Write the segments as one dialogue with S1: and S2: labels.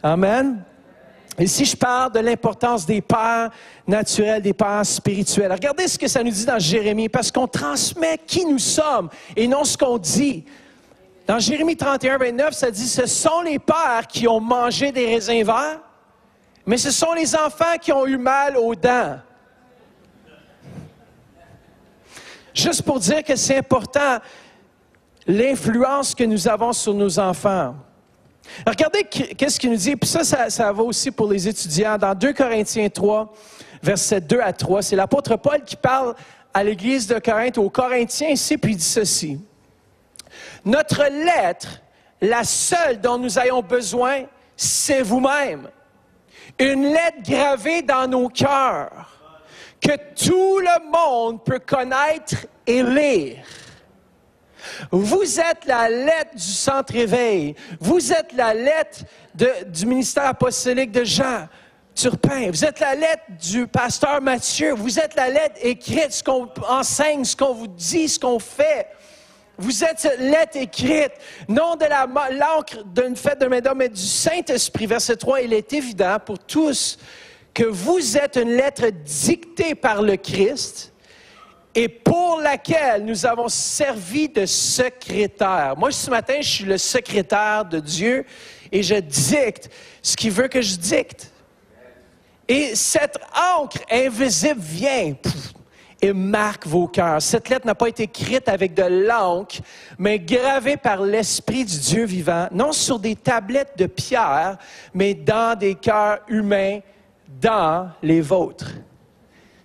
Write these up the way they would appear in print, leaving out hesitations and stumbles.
S1: Amen. Ici, je parle de l'importance des pères naturels, des pères spirituels. Regardez ce que ça nous dit dans Jérémie, parce qu'on transmet qui nous sommes et non ce qu'on dit. Dans Jérémie 31, 29, ça dit « Ce sont les pères qui ont mangé des raisins verts, mais ce sont les enfants qui ont eu mal aux dents. » Juste pour dire que c'est important, l'influence que nous avons sur nos enfants. Regardez qu'est-ce qu'il nous dit, puis ça va aussi pour les étudiants. Dans 2 Corinthiens 3, versets 2 à 3, c'est l'apôtre Paul qui parle à l'église de Corinthe, aux Corinthiens ici, puis il dit ceci. « Notre lettre, la seule dont nous ayons besoin, c'est vous-même. Une lettre gravée dans nos cœurs, que tout le monde peut connaître et lire. Vous êtes la lettre du Centre Éveil. Vous êtes la lettre du ministère apostolique de Jean Turpin. Vous êtes la lettre du pasteur Mathieu. Vous êtes la lettre écrite, ce qu'on enseigne, ce qu'on vous dit, ce qu'on fait. Vous êtes cette lettre écrite, non de l'encre d'une fête de main d'homme, mais du Saint-Esprit. Verset 3, il est évident pour tous que vous êtes une lettre dictée par le Christ et pour laquelle nous avons servi de secrétaire. Moi, ce matin, je suis le secrétaire de Dieu et je dicte ce qu'il veut que je dicte. Et cette encre invisible vient et marque vos cœurs. Cette lettre n'a pas été écrite avec de l'encre, mais gravée par l'Esprit du Dieu vivant, non sur des tablettes de pierre, mais dans des cœurs humains, dans les vôtres.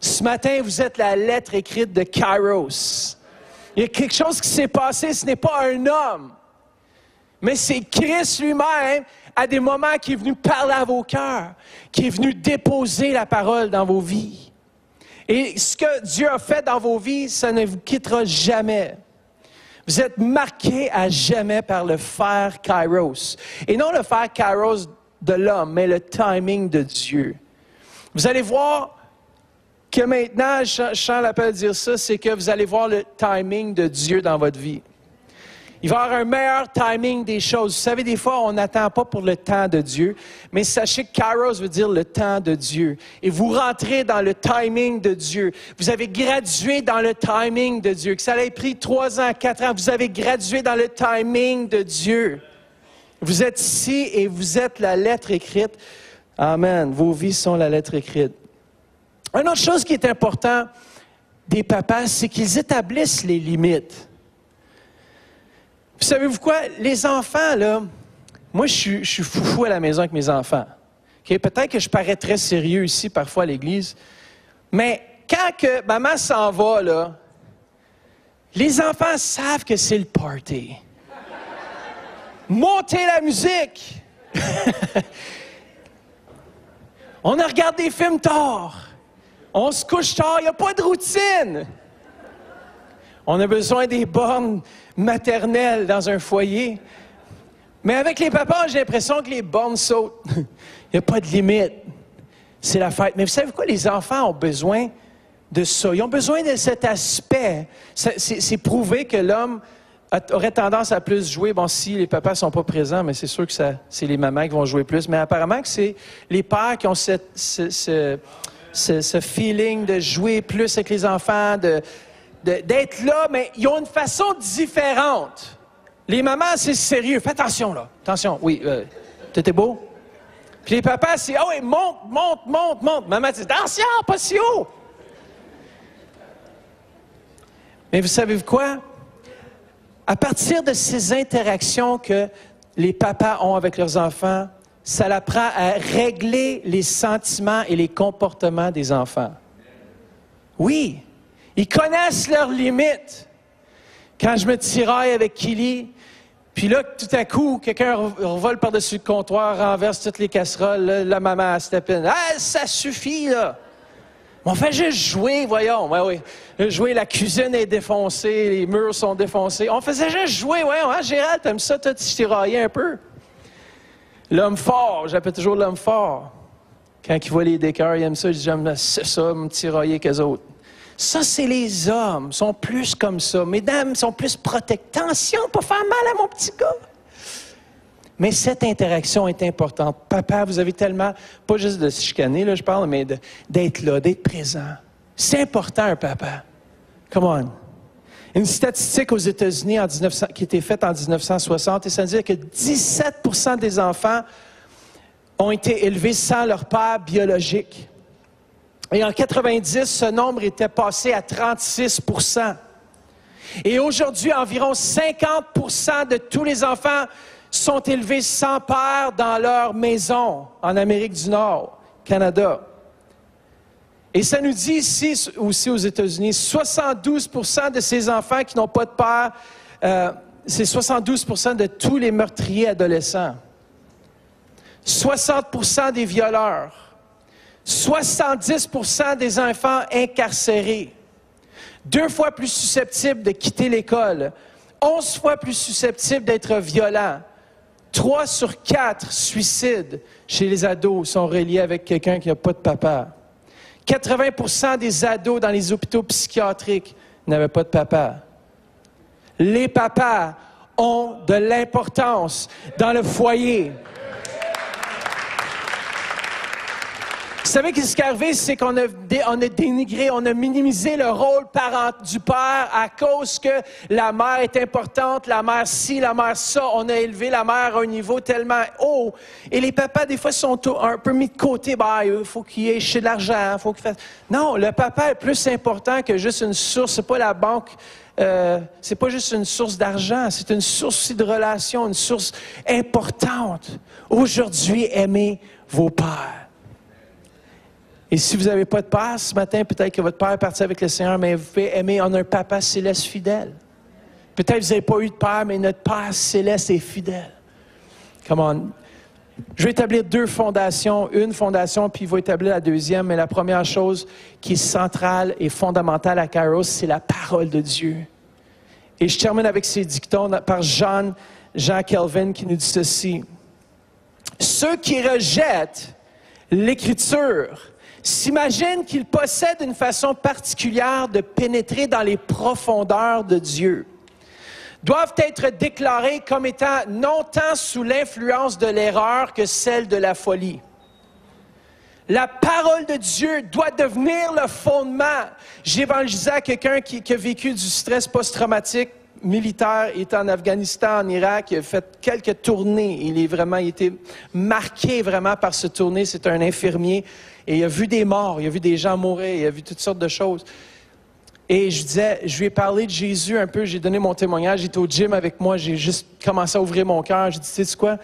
S1: Ce matin, vous êtes la lettre écrite de Kairos. Il y a quelque chose qui s'est passé, ce n'est pas un homme, mais c'est Christ lui-même, à des moments, qui est venu parler à vos cœurs, qui est venu déposer la parole dans vos vies. Et ce que Dieu a fait dans vos vies, ça ne vous quittera jamais. Vous êtes marqués à jamais par le fer Kairos. Et non le fer Kairos de l'homme, mais le timing de Dieu. Vous allez voir que maintenant, Jean l'appelle dire ça, c'est que vous allez voir le timing de Dieu dans votre vie. Il va y avoir un meilleur timing des choses. Vous savez, des fois, on n'attend pas pour le temps de Dieu, mais sachez que Kairos veut dire le temps de Dieu. Et vous rentrez dans le timing de Dieu. Vous avez gradué dans le timing de Dieu. Que ça ait pris 3 ans, 4 ans, vous avez gradué dans le timing de Dieu. Vous êtes ici et vous êtes la lettre écrite. Amen. Vos vies sont la lettre écrite. Une autre chose qui est importante des papas, c'est qu'ils établissent les limites. Vous savez-vous quoi? Les enfants, là, moi, je suis foufou à la maison avec mes enfants. Okay? Peut-être que je parais très sérieux ici, parfois, à l'église. Mais quand que maman s'en va, là, les enfants savent que c'est le party. Montez la musique! On a regardé des films tard. On se couche tard. Il n'y a pas de routine. On a besoin des bornes maternelles dans un foyer. Mais avec les papas, j'ai l'impression que les bornes sautent. Il n'y a pas de limite. C'est la fête. Mais vous savez quoi? Les enfants ont besoin de ça. Ils ont besoin de cet aspect. C'est prouvé que l'homme aurait tendance à plus jouer. Bon, si les papas ne sont pas présents, mais c'est sûr que c'est les mamans qui vont jouer plus. Mais apparemment que c'est les pères qui ont ce feeling de jouer plus avec les enfants, d'être là, mais ils ont une façon différente. Les mamans, c'est sérieux. Fais attention, là. Attention, oui. T'étais beau? Puis les papas, c'est, ah oui, monte. Maman dit, attention, pas si haut. Mais vous savez quoi? À partir de ces interactions que les papas ont avec leurs enfants, ça l'apprend à régler les sentiments et les comportements des enfants. Oui, ils connaissent leurs limites. Quand je me tiraille avec Kili, puis là, tout à coup, quelqu'un revole par-dessus le comptoir, renverse toutes les casseroles, là, la maman elle se tapine. Ah, ça suffit, là! On fait juste jouer, voyons. Oui. Jouer, la cuisine est défoncée, les murs sont défoncés. On faisait juste jouer, voyons. Hein, Gérald, t'aimes ça, toi, tu tiraillais un peu? L'homme fort, j'appelle toujours l'homme fort. Quand il voit les décors, il aime ça, il dit, j'aime ça, me tirailler qu'eux autres. Ça, c'est les hommes, sont plus comme ça. Mesdames sont plus protecteurs. Attention, pas faire mal à mon petit gars. Mais cette interaction est importante. Papa, vous avez tellement, pas juste de se chicaner, là, je parle, mais d'être là, d'être présent. C'est important, un papa. Come on. Une statistique aux États-Unis qui a été faite en 1960, et ça dit que 17% des enfants ont été élevés sans leur père biologique. Et en 90, ce nombre était passé à 36%. Et aujourd'hui, environ 50% de tous les enfants sont élevés sans père dans leur maison, en Amérique du Nord, Canada. Et ça nous dit ici, aussi aux États-Unis, 72% de ces enfants qui n'ont pas de père, c'est 72% de tous les meurtriers adolescents. 60% des violeurs. 70% des enfants incarcérés. 2 fois plus susceptibles de quitter l'école. 11 fois plus susceptibles d'être violents. 3 sur 4 suicides chez les ados sont reliés avec quelqu'un qui n'a pas de papa. 80% des ados dans les hôpitaux psychiatriques n'avaient pas de papa. Les papas ont de l'importance dans le foyer. Vous savez ce qui est arrivé, c'est qu'on a dénigré, on a minimisé le rôle du père à cause que la mère est importante, la mère ci, la mère ça. On a élevé la mère à un niveau tellement haut. Et les papas, des fois, sont un peu mis de côté. Il faut qu'il ait chez de l'argent, faut qu'il fasse... Non, le papa est plus important que juste une source. C'est pas la banque, c'est pas juste une source d'argent. C'est une source aussi de relations, une source importante. Aujourd'hui, aimez vos pères. Et si vous n'avez pas de père ce matin, peut-être que votre père est parti avec le Seigneur, mais vous pouvez aimer, on a un papa céleste fidèle. Peut-être que vous n'avez pas eu de père, mais notre Père céleste est fidèle. Come on. Je vais établir 2 fondations. Une fondation, puis il va établir la deuxième. Mais la première chose qui est centrale et fondamentale à Kairos, c'est la parole de Dieu. Et je termine avec ces dictons par Jean Calvin qui nous dit ceci. Ceux qui rejettent l'Écriture s'imaginent qu'ils possèdent une façon particulière de pénétrer dans les profondeurs de Dieu. Doivent être déclarés comme étant non tant sous l'influence de l'erreur que celle de la folie. La parole de Dieu doit devenir le fondement. J'évangélisais à quelqu'un qui a vécu du stress post-traumatique militaire, il était en Afghanistan, en Irak, il a fait quelques tournées. Il a été marqué vraiment par ce tournée. C'est un infirmier et il a vu des morts, il a vu des gens mourir, il a vu toutes sortes de choses. Et je lui ai parlé de Jésus un peu, j'ai donné mon témoignage, il était au gym avec moi, j'ai juste commencé à ouvrir mon cœur. J'ai dit, tu sais quoi,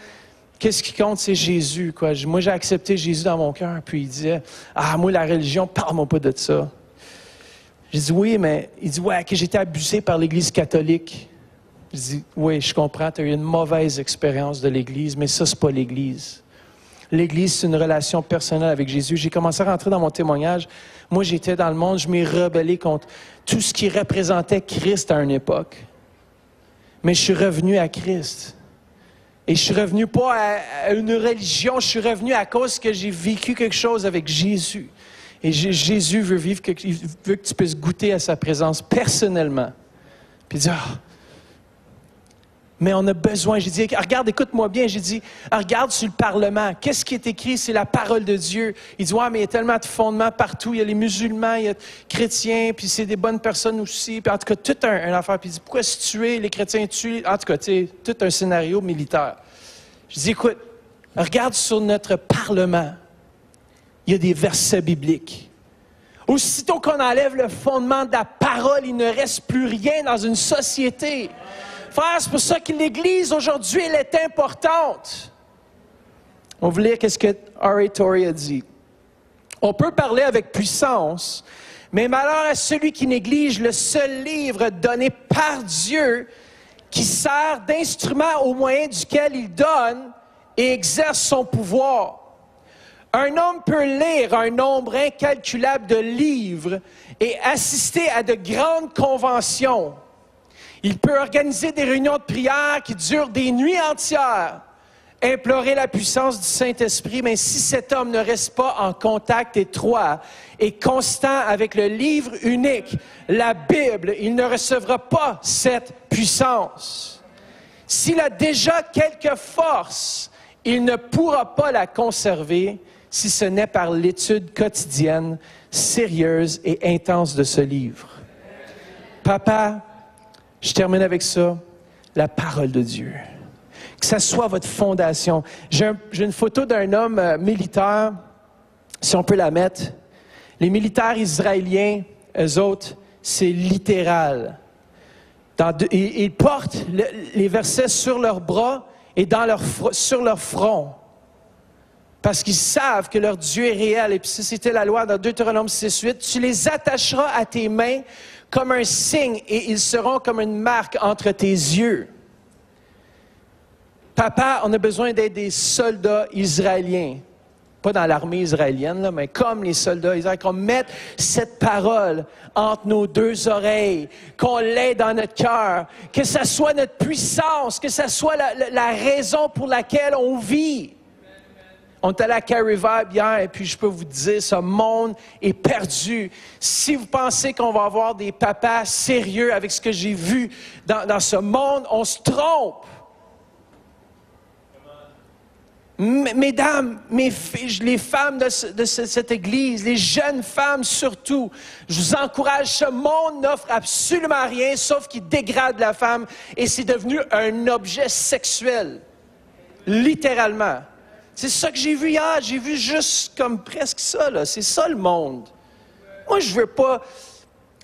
S1: qu'est-ce qui compte, c'est Jésus, quoi. Moi, j'ai accepté Jésus dans mon cœur. Puis il disait, moi, la religion, parle-moi pas de ça. J'ai dit, oui, mais il dit, ouais, que j'ai été abusé par l'Église catholique. Je dis, oui, je comprends, tu as eu une mauvaise expérience de l'Église, mais ça, c'est pas l'Église. L'Église, c'est une relation personnelle avec Jésus. J'ai commencé à rentrer dans mon témoignage. Moi, j'étais dans le monde, je m'ai rebellé contre tout ce qui représentait Christ à une époque. Mais je suis revenu à Christ. Et je suis revenu pas à une religion, je suis revenu à cause que j'ai vécu quelque chose avec Jésus. Et Jésus veut veut que tu puisses goûter à sa présence personnellement. Puis dire, mais on a besoin. J'ai dit, regarde, écoute-moi bien. J'ai dit, regarde sur le Parlement. Qu'est-ce qui est écrit? C'est la parole de Dieu. Il dit, ouais, mais il y a tellement de fondements partout. Il y a les musulmans, il y a les chrétiens, puis c'est des bonnes personnes aussi. Puis en tout cas, tout un affaire. Puis il dit, pourquoi se tuer? Les chrétiens tuent. En tout cas, tu sais, tout un scénario militaire. Je dis, écoute, regarde sur notre Parlement. Il y a des versets bibliques. Aussitôt qu'on enlève le fondement de la parole, il ne reste plus rien dans une société. Frère, c'est pour ça que l'Église aujourd'hui, elle est importante. On va lire ce que R.A. Torrey a dit. On peut parler avec puissance, mais malheur à celui qui néglige le seul livre donné par Dieu, qui sert d'instrument au moyen duquel il donne et exerce son pouvoir. Un homme peut lire un nombre incalculable de livres et assister à de grandes conventions. Il peut organiser des réunions de prière qui durent des nuits entières, implorer la puissance du Saint-Esprit, mais si cet homme ne reste pas en contact étroit et constant avec le livre unique, la Bible, il ne recevra pas cette puissance. S'il a déjà quelque force, il ne pourra pas la conserver si ce n'est par l'étude quotidienne, sérieuse et intense de ce livre. Papa, je termine avec ça, la parole de Dieu. Que ça soit votre fondation. J'ai une photo d'un homme militaire, si on peut la mettre. Les militaires israéliens, eux autres, c'est littéral. Ils portent les versets sur leurs bras et sur leur front. Parce qu'ils savent que leur Dieu est réel. Et puis ça, c'était la loi dans Deutéronome 6:8. Tu les attacheras à tes mains comme un signe et ils seront comme une marque entre tes yeux. Papa, on a besoin d'être des soldats israéliens. Pas dans l'armée israélienne, là, mais comme les soldats israéliens, qu'on mette cette parole entre nos deux oreilles, qu'on l'ait dans notre cœur, que ça soit notre puissance, que ça soit la raison pour laquelle on vit. On est allé à Carrie Vibe hier, et puis je peux vous dire, ce monde est perdu. Si vous pensez qu'on va avoir des papas sérieux avec ce que j'ai vu dans ce monde, on se trompe. Mesdames, les femmes de cette Église, les jeunes femmes surtout, je vous encourage, ce monde n'offre absolument rien, sauf qu'il dégrade la femme, et c'est devenu un objet sexuel, littéralement. C'est ça que j'ai vu hier, j'ai vu juste comme presque ça, là. C'est ça le monde. Moi, je veux pas...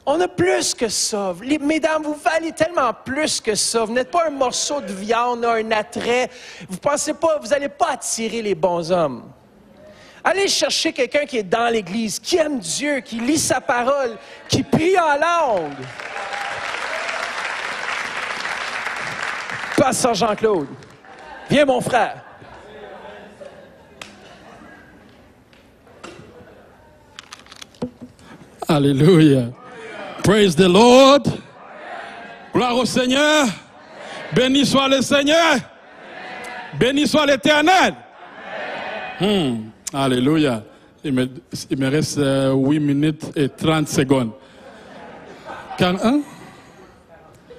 S1: On a plus que ça. Mesdames, vous valez tellement plus que ça. Vous n'êtes pas un morceau de viande, un attrait. Vous pensez pas, vous n'allez pas attirer les bons hommes. Allez chercher quelqu'un qui est dans l'Église, qui aime Dieu, qui lit sa parole, qui prie en langue. Pasteur Jean-Claude, viens mon frère.
S2: Alléluia. Praise the Lord. Gloire au Seigneur. Béni soit le Seigneur. Béni soit l'Éternel. Alléluia. Il me reste 8 minutes et 30 secondes. 41?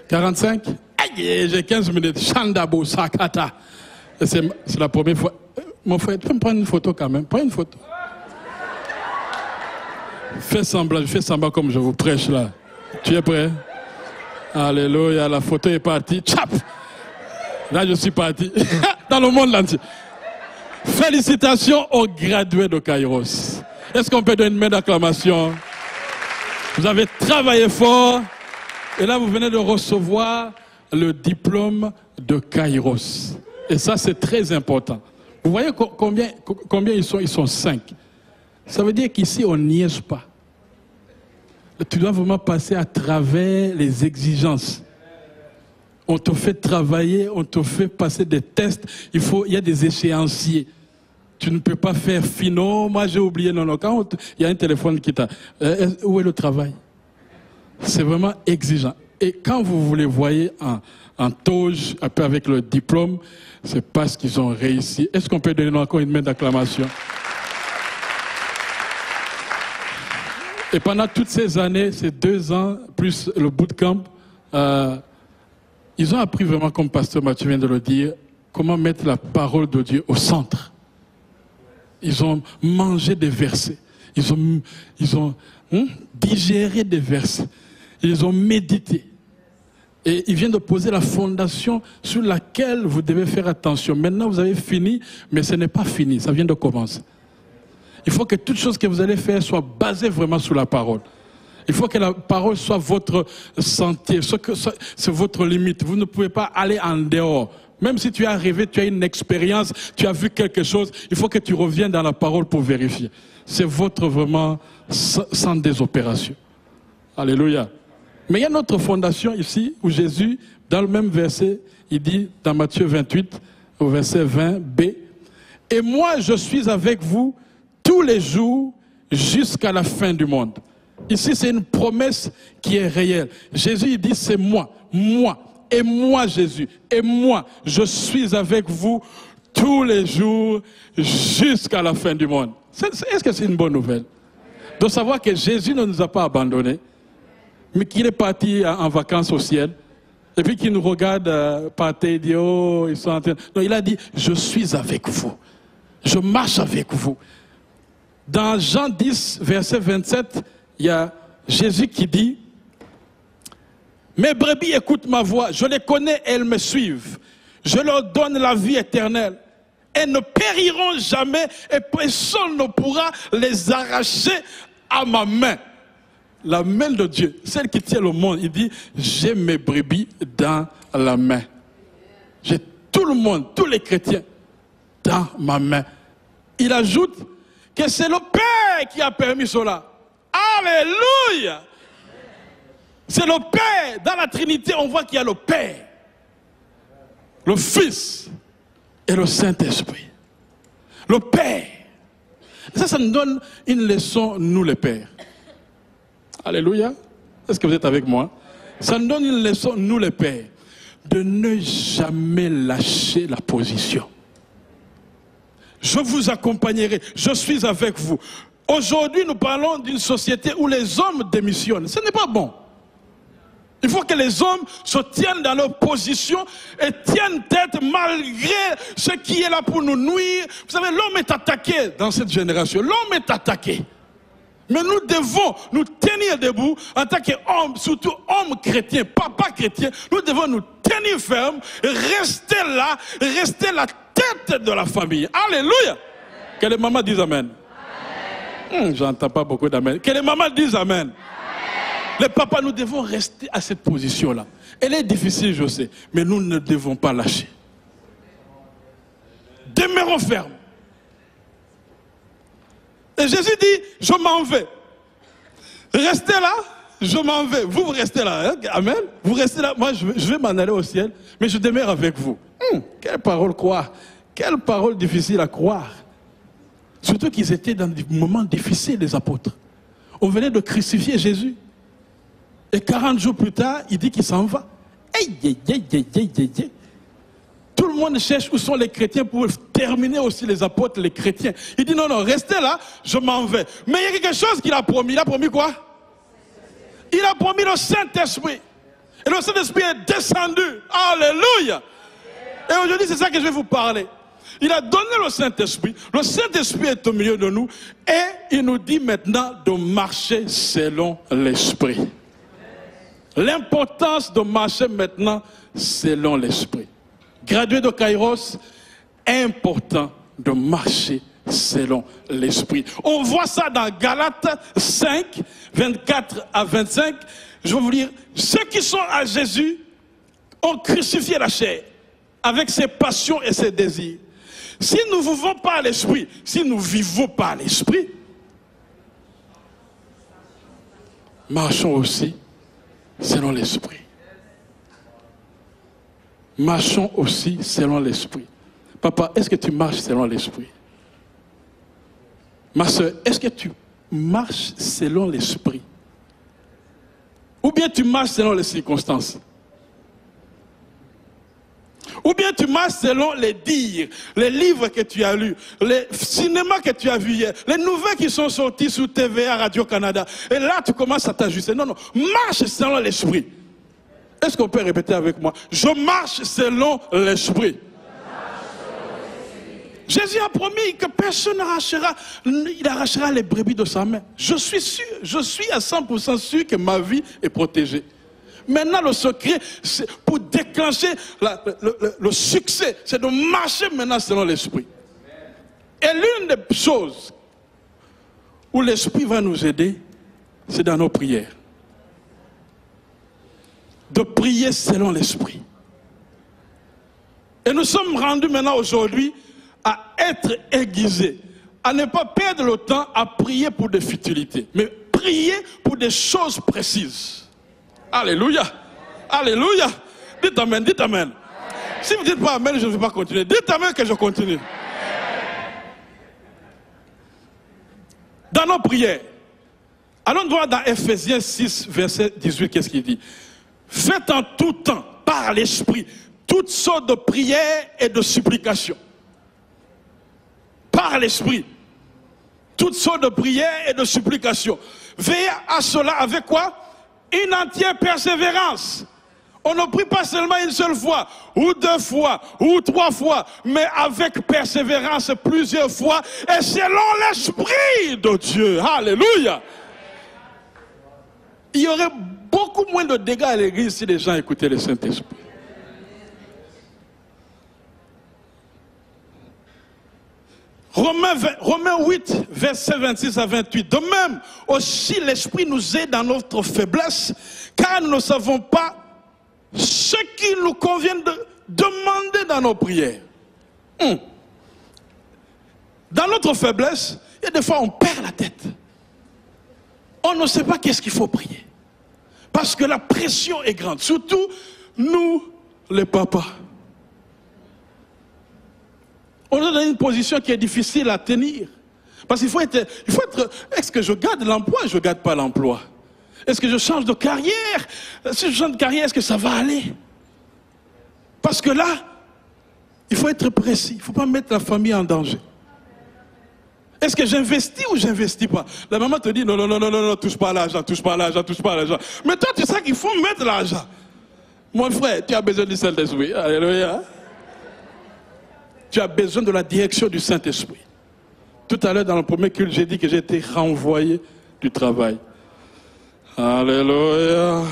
S2: 45? Aïe, j'ai 15 minutes. Chandabo Sakata. C'est la première fois. Mon frère, tu peux me prendre une photo quand même? Prends une photo. Fais semblant comme je vous prêche là. Tu es prêt? Alléluia, la photo est partie. Tchap! Là, je suis parti. Dans le monde entier. Félicitations aux gradués de Kairos. Est-ce qu'on peut donner une main d'acclamation? Vous avez travaillé fort. Et là, vous venez de recevoir le diplôme de Kairos. Et ça, c'est très important. Vous voyez combien ils sont? Ils sont 5. Ça veut dire qu'ici, on n'y est pas. Tu dois vraiment passer à travers les exigences. On te fait travailler, on te fait passer des tests. Il y a des échéanciers. Tu ne peux pas faire finot. Moi, j'ai oublié. Non. Quand il y a un téléphone qui t'a... où est le travail? C'est vraiment exigeant. Et quand vous les voyez en toge, un peu avec le diplôme, c'est parce qu'ils ont réussi. Est-ce qu'on peut donner encore une main d'acclamation? Et pendant toutes ces années, ces 2 ans, plus le bootcamp, ils ont appris vraiment, comme Pasteur Mathieu vient de le dire, comment mettre la parole de Dieu au centre. Ils ont mangé des versets. Ils ont digéré des versets. Ils ont médité. Et ils viennent de poser la fondation sur laquelle vous devez faire attention. Maintenant, vous avez fini, mais ce n'est pas fini. Ça vient de commencer. Il faut que toute chose que vous allez faire soit basée vraiment sur la parole. Il faut que la parole soit votre sentier, c'est votre limite. Vous ne pouvez pas aller en dehors. Même si tu as rêvé, tu as une expérience, tu as vu quelque chose, il faut que tu reviennes dans la parole pour vérifier. C'est votre vraiment sans des opérations. Alléluia. Mais il y a une autre fondation ici où Jésus, dans le même verset, il dit dans Matthieu 28, au verset 20b, « Et moi je suis avec vous tous les jours jusqu'à la fin du monde. » Ici, c'est une promesse qui est réelle. Jésus, il dit, c'est moi, et moi Jésus, et moi, je suis avec vous tous les jours jusqu'à la fin du monde. Est-ce que c'est une bonne nouvelle? De savoir que Jésus ne nous a pas abandonnés, mais qu'il est parti en vacances au ciel. Et puis qui nous regarde par terre, il dit, oh, ils sont en train... Non, il a dit, je suis avec vous. Je marche avec vous. Dans Jean 10, verset 27, il y a Jésus qui dit, mes brebis écoutent ma voix, je les connais et elles me suivent. Je leur donne la vie éternelle. Elles ne périront jamais et personne ne pourra les arracher à ma main. La main de Dieu, celle qui tient le monde, il dit, j'ai mes brebis dans la main. J'ai tout le monde, tous les chrétiens dans ma main. Il ajoute que c'est le Père qui a permis cela. Alléluia! C'est le Père. Dans la Trinité, on voit qu'il y a le Père, le Fils et le Saint-Esprit. Le Père. Ça nous donne une leçon, nous les pères. Alléluia. Est-ce que vous êtes avec moi? Ça nous donne une leçon, nous les pères, de ne jamais lâcher la position. Je vous accompagnerai, je suis avec vous. Aujourd'hui, nous parlons d'une société où les hommes démissionnent. Ce n'est pas bon. Il faut que les hommes se tiennent dans leur position et tiennent tête malgré ce qui est là pour nous nuire. Vous savez, l'homme est attaqué dans cette génération. L'homme est attaqué. Mais nous devons nous tenir debout en tant qu'hommes, surtout hommes chrétiens, papa chrétiens. Nous devons nous tenir fermes et rester là, rester la tête de la famille. Alléluia. Que les mamans disent Amen. J'entends pas beaucoup d'amen. Que les mamans disent Amen. Les papas, nous devons rester à cette position-là. Elle est difficile, je sais, mais nous ne devons pas lâcher. Demeurons fermes. Et Jésus dit, je m'en vais. Restez là, je m'en vais. Vous restez là, hein? Amen. Vous restez là, moi je vais m'en aller au ciel, mais je demeure avec vous. Quelle parole croire. Quelle parole difficile à croire. Surtout qu'ils étaient dans des moments difficiles, les apôtres. On venait de crucifier Jésus. Et 40 jours plus tard, il dit qu'il s'en va. Tout le monde cherche où sont les chrétiens pour terminer aussi les apôtres, les chrétiens. Il dit non, non, restez là, je m'en vais. Mais il y a quelque chose qu'il a promis. Il a promis quoi? Il a promis le Saint-Esprit. Et le Saint-Esprit est descendu. Alléluia. Et aujourd'hui, c'est ça que je vais vous parler. Il a donné le Saint-Esprit. Le Saint-Esprit est au milieu de nous. Et il nous dit maintenant de marcher selon l'Esprit. L'importance de marcher maintenant selon l'Esprit. Gradué de Kairos, important de marcher selon l'Esprit. On voit ça dans Galates 5, 24 à 25. Je vais vous lire. Ceux qui sont à Jésus ont crucifié la chair avec ses passions et ses désirs. Si nous ne vivons pas à l'Esprit, si nous ne vivons pas à l'Esprit, marchons aussi selon l'Esprit. Marchons aussi selon l'Esprit. Papa, est-ce que tu marches selon l'Esprit? Ma soeur, est-ce que tu marches selon l'Esprit? Ou bien tu marches selon les circonstances? Ou bien tu marches selon les dires, les livres que tu as lus, les cinémas que tu as vus hier, les nouvelles qui sont sorties sur TVA, Radio-Canada. Et là, tu commences à t'ajuster. Non, non, marche selon l'Esprit. Est-ce qu'on peut répéter avec moi? Je marche selon l'Esprit. Jésus a promis que personne n'arrachera, il arrachera les brebis de sa main. Je suis sûr, je suis à 100% sûr que ma vie est protégée. Maintenant, le secret, c'est pour déclencher le succès, c'est de marcher maintenant selon l'Esprit. Et l'une des choses où l'Esprit va nous aider, c'est dans nos prières. De prier selon l'Esprit. Et nous sommes rendus maintenant aujourd'hui à être aiguisés, à ne pas perdre le temps à prier pour des futilités, mais prier pour des choses précises. Alléluia. Alléluia. Dites Amen, dites Amen. Si vous ne dites pas Amen, je ne vais pas continuer. Dites Amen que je continue. Dans nos prières, allons voir dans Ephésiens 6, verset 18, qu'est-ce qu'il dit? Faites en tout temps, par l'Esprit, toutes sortes de prières et de supplications. Par l'Esprit, toutes sortes de prières et de supplications. Veillez à cela avec quoi? Une entière persévérance. On ne prie pas seulement une seule fois, ou 2 fois, ou 3 fois, mais avec persévérance plusieurs fois, et selon l'Esprit de Dieu. Alléluia. Il y aurait beaucoup moins de dégâts à l'église si les gens écoutaient le Saint-Esprit. Romains 8, versets 26 à 28. De même, aussi l'Esprit nous aide dans notre faiblesse, car nous ne savons pas ce qu'il nous convient de demander dans nos prières. Dans notre faiblesse, il y a des fois on perd la tête. On ne sait pas qu'est-ce qu'il faut prier. Parce que la pression est grande. Surtout, nous, les papas. On est dans une position qui est difficile à tenir. Parce qu'il faut être, est-ce que je garde l'emploi ou je ne garde pas l'emploi? Est-ce que je change de carrière? Si je change de carrière, est-ce que ça va aller? Parce que là, il faut être précis. Il ne faut pas mettre la famille en danger. Est-ce que j'investis ou j'investis pas? La maman te dit non, touche pas à l'argent, touche pas à l'argent, touche pas à l'argent. Mais toi, tu sais qu'il faut mettre l'argent. Mon frère, tu as besoin du Saint-Esprit. Alléluia. Tu as besoin de la direction du Saint-Esprit. Tout à l'heure, dans le premier culte, j'ai dit que j'ai été renvoyé du travail. Alléluia.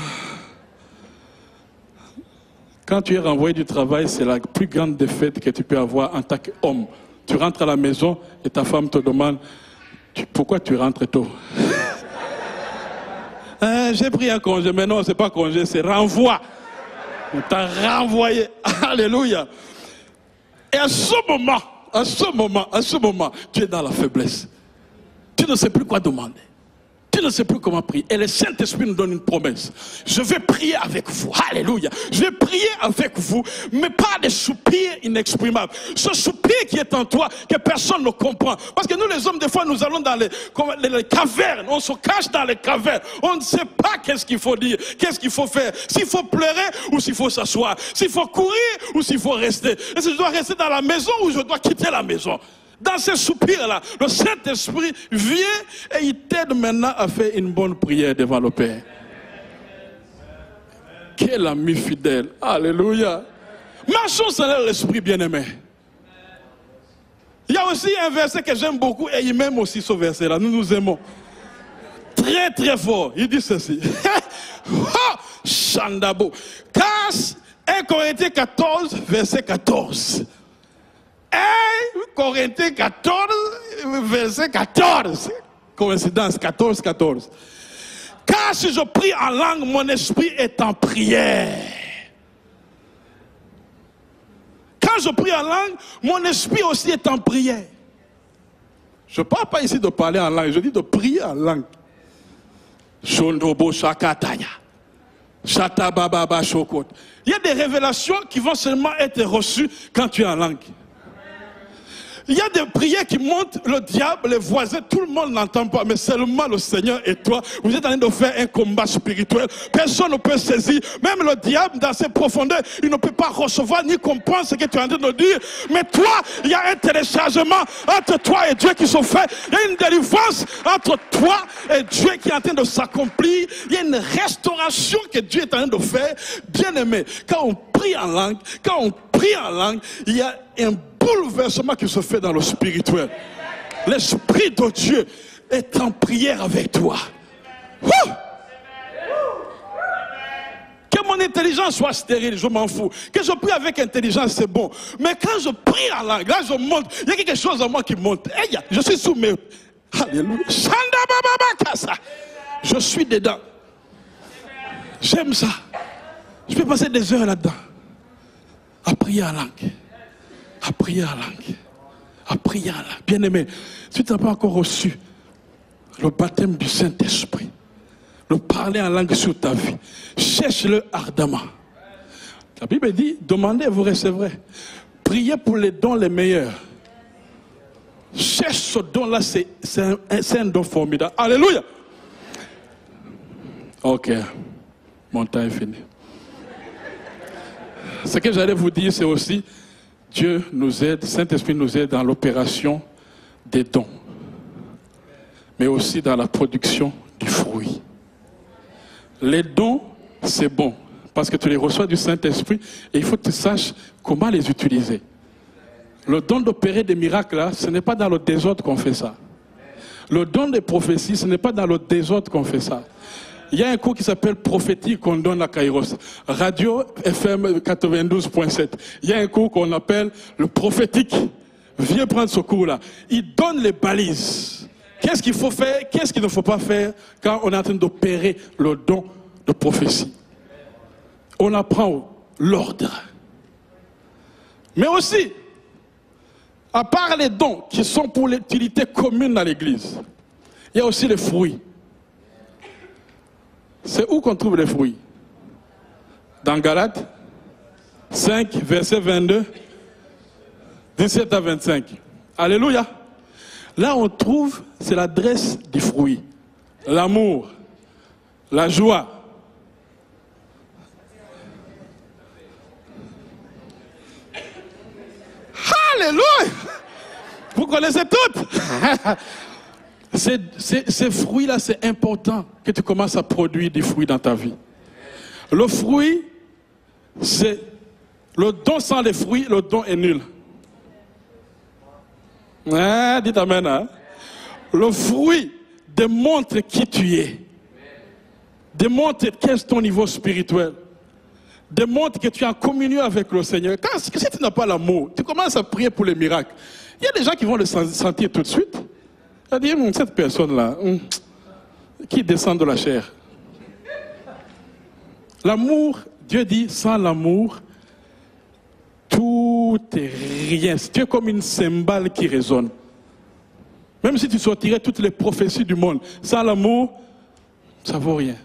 S2: Quand tu es renvoyé du travail, c'est la plus grande défaite que tu peux avoir en tant qu'homme. Tu rentres à la maison et ta femme te demande pourquoi tu rentres tôt. J'ai pris un congé, mais non, ce n'est pas congé, c'est renvoi. On t'a renvoyé. Alléluia. Et à ce moment, tu es dans la faiblesse. Tu ne sais plus quoi demander. Tu ne sais plus comment prier. Et le Saint-Esprit nous donne une promesse. Je vais prier avec vous. Alléluia. Je vais prier avec vous, mais pas des soupirs inexprimables. Ce soupir qui est en toi, que personne ne comprend. Parce que nous, les hommes, des fois, nous allons dans les cavernes. On se cache dans les cavernes. On ne sait pas qu'est-ce qu'il faut dire, qu'est-ce qu'il faut faire. S'il faut pleurer ou s'il faut s'asseoir. S'il faut courir ou s'il faut rester. Est-ce que je dois rester dans la maison ou je dois quitter la maison? Dans ces soupirs-là, le Saint-Esprit vient et il t'aide maintenant à faire une bonne prière devant le Père. Quel ami fidèle. Alléluia. Marchons selon l'Esprit bien-aimé. Il y a aussi un verset que j'aime beaucoup et il m'aime aussi ce verset-là. Nous nous aimons. Très très fort. Il dit ceci. Chandabo. 1 Corinthiens 14, verset 14. 1 Corinthiens 14, verset 14. Coïncidence, 14, 14. Car si je prie en langue, mon esprit est en prière. Quand je prie en langue, mon esprit aussi est en prière. Je ne parle pas ici de parler en langue, je dis de prier en langue. Shondobo Shakataya. Shatababa Shokot. Il y a des révélations qui vont seulement être reçues quand tu es en langue. Il y a des prières qui montent, le diable, les voisins, tout le monde n'entend pas, mais seulement le Seigneur et toi, vous êtes en train de faire un combat spirituel. Personne ne peut saisir. Même le diable, dans ses profondeurs, il ne peut pas recevoir ni comprendre ce que tu es en train de dire. Mais toi, il y a un téléchargement entre toi et Dieu qui se fait. Il y a une délivrance entre toi et Dieu qui est en train de s'accomplir. Il y a une restauration que Dieu est en train de faire. Bien aimé, quand on prie en langue, il y a un bouleversement qui se fait dans le spirituel. L'Esprit de Dieu est en prière avec toi. Que mon intelligence soit stérile, je m'en fous. Que je prie avec intelligence, c'est bon. Mais quand je prie en langue, là je monte, il y a quelque chose en moi qui monte. Hey, je suis sous mes... Alléluia. Je suis dedans. J'aime ça. Je peux passer des heures là-dedans. À prier en langue. À prier en langue. À prier en langue. Bien-aimé, si tu n'as pas encore reçu le baptême du Saint-Esprit, le parler en langue sur ta vie, cherche-le ardemment. La Bible dit, demandez et vous recevrez. Priez pour les dons les meilleurs. Cherche ce don-là, c'est un don formidable. Alléluia. Ok, mon temps est fini. Ce que j'allais vous dire, c'est aussi, Dieu nous aide, Saint-Esprit nous aide dans l'opération des dons, mais aussi dans la production du fruit. Les dons, c'est bon, Parce que tu les reçois du Saint-Esprit et il faut que tu saches comment les utiliser. Le don d'opérer des miracles, là, ce n'est pas dans le désordre qu'on fait ça. Le don des prophéties, ce n'est pas dans le désordre qu'on fait ça. Il y a un cours qui s'appelle prophétique qu'on donne à Kairos. Radio FM 92.7. Il y a un cours qu'on appelle le prophétique. Viens prendre ce cours-là. Il donne les balises. Qu'est-ce qu'il faut faire, qu'est-ce qu'il ne faut pas faire quand on est en train d'opérer le don de prophétie. On apprend l'ordre. Mais aussi, à part les dons qui sont pour l'utilité commune dans l'Église, il y a aussi les fruits. C'est où qu'on trouve les fruits? Dans Galates 5, verset 22, 17 à 25. Alléluia. Là, on trouve, c'est l'adresse du fruit. L'amour, la joie. Alléluia! Vous connaissez toutes. Ces fruits-là, c'est important que tu commences à produire des fruits dans ta vie. Le fruit, c'est le don sans les fruits, le don est nul. Ah, dites amen. Hein? Le fruit démontre qui tu es. Démontre quel est ton niveau spirituel. Démontre que tu es en communion avec le Seigneur. Si tu n'as pas l'amour, tu commences à prier pour les miracles. Il y a des gens qui vont le sentir tout de suite. C'est-à-dire, cette personne-là, qui descend de la chair. L'amour, Dieu dit, sans l'amour, tout est rien. Tu es comme une cymbale qui résonne. Même si tu sortirais toutes les prophéties du monde, sans l'amour, ça ne vaut rien.